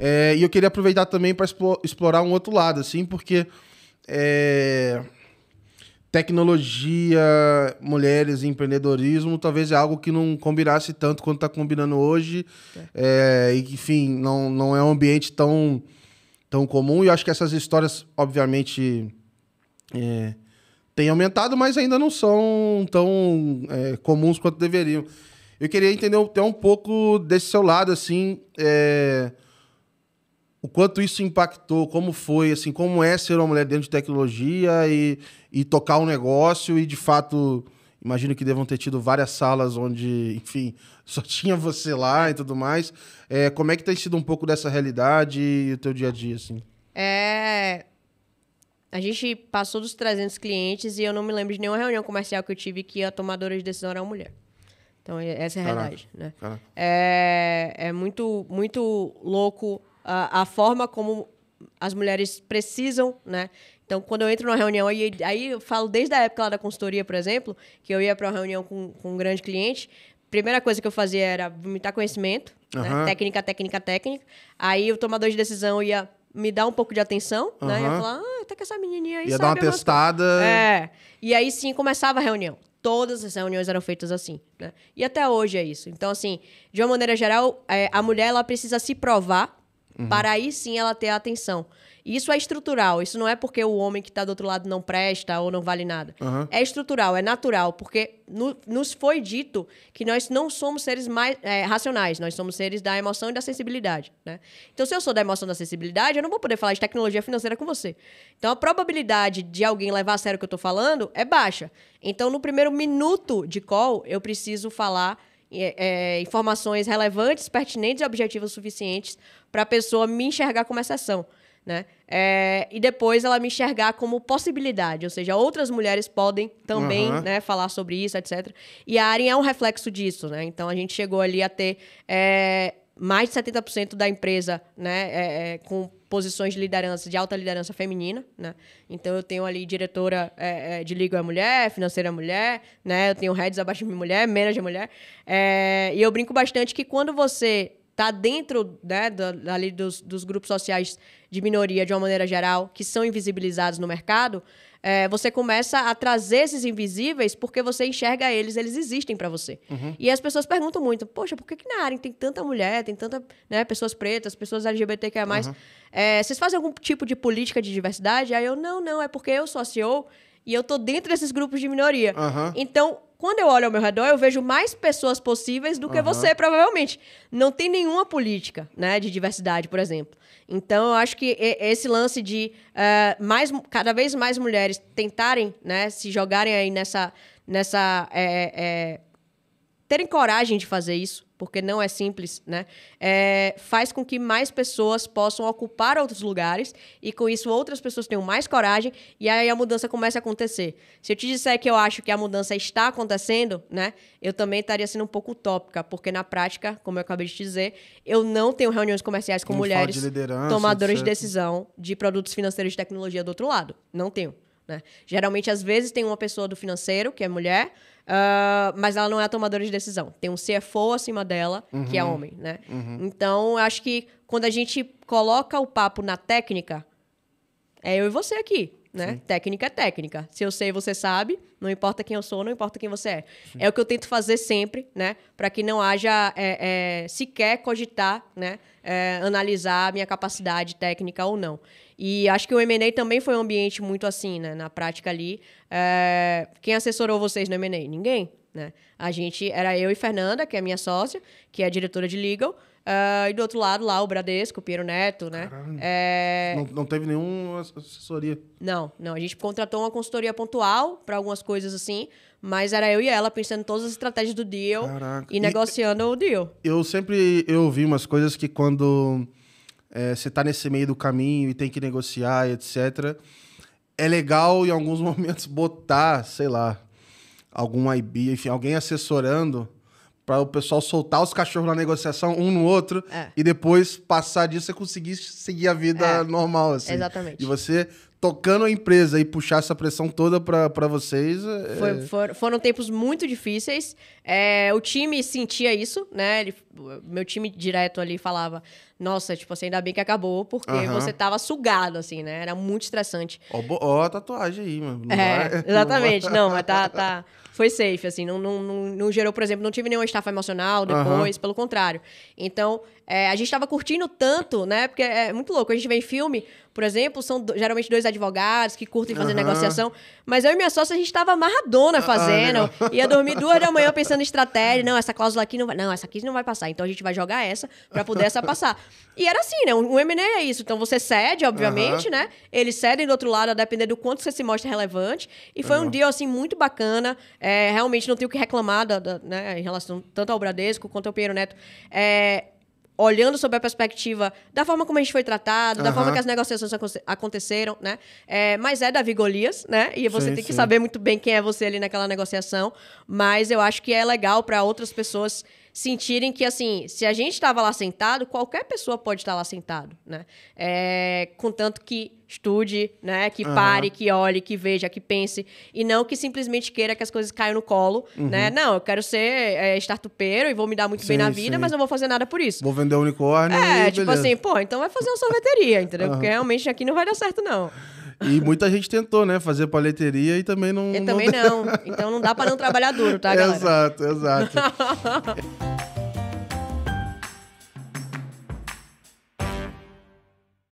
E eu queria aproveitar também para explorar um outro lado, assim, porque tecnologia, mulheres e empreendedorismo talvez é algo que não combinasse tanto quanto está combinando hoje. E que, enfim, não é um ambiente tão comum. E eu acho que essas histórias, obviamente, têm aumentado, mas ainda não são tão comuns quanto deveriam. Eu queria entender até um pouco desse seu lado, assim, o quanto isso impactou, como foi, assim, como é ser uma mulher dentro de tecnologia e tocar um negócio e, de fato, imagino que devam ter tido várias salas onde, enfim, só tinha você lá e tudo mais. Como é que tem sido um pouco dessa realidade e o teu dia a dia, assim? A gente passou dos 300 clientes e eu não me lembro de nenhuma reunião comercial que eu tive que a tomadora de decisão era uma mulher. Então, essa é a realidade, né? É muito, muito louco a forma como as mulheres precisam, né? Então, quando eu entro numa reunião, aí eu falo desde a época lá da consultoria, por exemplo, que eu ia para uma reunião com um grande cliente, primeira coisa que eu fazia era vomitar conhecimento, né? Técnica. Aí o tomador de decisão ia me dar um pouco de atenção, né? Ia falar, até que essa menininha aí ia sabe. Ia dar uma testada. E aí sim começava a reunião. Todas as reuniões eram feitas assim, né? E até hoje é isso. Então, assim, de uma maneira geral, a mulher ela precisa se provar para aí sim ela ter a atenção. E isso é estrutural. Isso não é porque o homem que está do outro lado não presta ou não vale nada. É estrutural, é natural. Porque nos foi dito que nós não somos seres mais racionais. Nós somos seres da emoção e da sensibilidade, né? Então, se eu sou da emoção e da sensibilidade, eu não vou poder falar de tecnologia financeira com você. Então, a probabilidade de alguém levar a sério o que eu estou falando é baixa. Então, no primeiro minuto de call, eu preciso falar informações relevantes, pertinentes e objetivas suficientes para a pessoa me enxergar como exceção, né? E depois ela me enxergar como possibilidade, ou seja, outras mulheres podem também né, falar sobre isso, etc. E a Arin é um reflexo disso, né? Então, a gente chegou ali a ter mais de 70% da empresa, né, com posições de liderança, de alta liderança feminina, né? Então, eu tenho ali diretora de legal é mulher, financeira é mulher, né? Eu tenho heads abaixo de mim mulher, manager é mulher. E eu brinco bastante que quando você está dentro, né, ali dos grupos sociais de minoria, de uma maneira geral, que são invisibilizados no mercado, você começa a trazer esses invisíveis porque você enxerga eles existem para você. E as pessoas perguntam muito, poxa, por que na área tem tanta mulher, tem tanta, né, pessoas pretas, pessoas LGBTQIA+. Vocês fazem algum tipo de política de diversidade? Aí eu, não, é porque eu sou CEO e eu tô dentro desses grupos de minoria. Então, quando eu olho ao meu redor, eu vejo mais pessoas possíveis do que você, provavelmente. Não tem nenhuma política, né, de diversidade, por exemplo. Então, eu acho que esse lance de cada vez mais mulheres tentarem, né, se jogarem aí terem coragem de fazer isso, porque não é simples, né? Faz com que mais pessoas possam ocupar outros lugares e, com isso, outras pessoas tenham mais coragem e aí a mudança começa a acontecer. Se eu te disser que eu acho que a mudança está acontecendo, né? Eu também estaria sendo um pouco utópica, porque, na prática, como eu acabei de dizer, eu não tenho reuniões comerciais com mulheres tomadoras de decisão de produtos financeiros de tecnologia do outro lado. Não tenho, né? Geralmente, às vezes, tem uma pessoa do financeiro, que é mulher, mas ela não é a tomadora de decisão. Tem um CFO acima dela, que é homem, né? Então, acho que quando a gente coloca o papo na técnica, é eu e você aqui, né? Sim. Técnica é técnica. Se eu sei, você sabe. Não importa quem eu sou, não importa quem você é. Sim. É o que eu tento fazer sempre, né? Para que não haja sequer cogitar, né? Analisar a minha capacidade técnica ou não. E acho que o M&A também foi um ambiente muito assim, né? Na prática ali. Quem assessorou vocês no M&A? Ninguém, né? Era eu e Fernanda, que é minha sócia, que é a diretora de legal. E do outro lado, lá, o Bradesco, o Piero Neto, né? Não teve nenhuma assessoria? Não. A gente contratou uma consultoria pontual para algumas coisas assim, mas era eu e ela pensando em todas as estratégias do deal. E negociando o deal. Eu sempre ouvi umas coisas que quando você tá nesse meio do caminho e tem que negociar, etc., é legal em alguns momentos botar, sei lá, algum IB, enfim, alguém assessorando para o pessoal soltar os cachorros na negociação um no outro e depois passar disso e conseguir seguir a vida normal, assim. Exatamente. E você tocando a empresa e puxar essa pressão toda pra vocês... Foram tempos muito difíceis. O time sentia isso, né? Meu time direto ali falava, nossa, tipo assim, ainda bem que acabou, porque você tava sugado, assim, né? Era muito estressante. Ó a tatuagem aí, mano. Exatamente. Não, mas tá... Foi safe, assim, não gerou, por exemplo, não tive nenhuma estafa emocional depois, pelo contrário. Então, a gente tava curtindo tanto, né? Porque é muito louco. A gente vê em filme, por exemplo, são geralmente 2 advogados que curtem fazer negociação, mas eu e minha sócia, a gente tava amarradona fazendo, ia dormir 2 da manhã pensando em estratégia, não, essa cláusula aqui não vai, não, essa aqui não vai passar, então a gente vai jogar essa pra poder essa passar. E era assim, né? Um M&A é isso, então você cede, obviamente, né? Eles cedem do outro lado, a depender do quanto você se mostra relevante, e foi um deal, assim, muito bacana, realmente não tenho o que reclamar, né, em relação tanto ao Bradesco quanto ao Pinheiro Neto, olhando sob a perspectiva da forma como a gente foi tratado, da forma que as negociações aconteceram, né? Mas é Davi Golias, né? E você tem que saber muito bem quem é você ali naquela negociação. Mas eu acho que é legal para outras pessoas sentirem que, assim, se a gente estava lá sentado, qualquer pessoa pode estar lá sentado, né? Contanto que estude, né? Que pare, que olhe, que veja, que pense. E não que simplesmente queira que as coisas caiam no colo, né? Não, eu quero ser startupeiro e vou me dar muito bem na vida, mas não vou fazer nada por isso. Vou vender unicórnio tipo assim, pô, então vai fazer uma sorveteria, entendeu? Porque realmente aqui não vai dar certo, não. E muita gente tentou, né? Fazer paleteria e também não... Eu também não. Então não dá pra não trabalhar duro, tá, galera? Exato.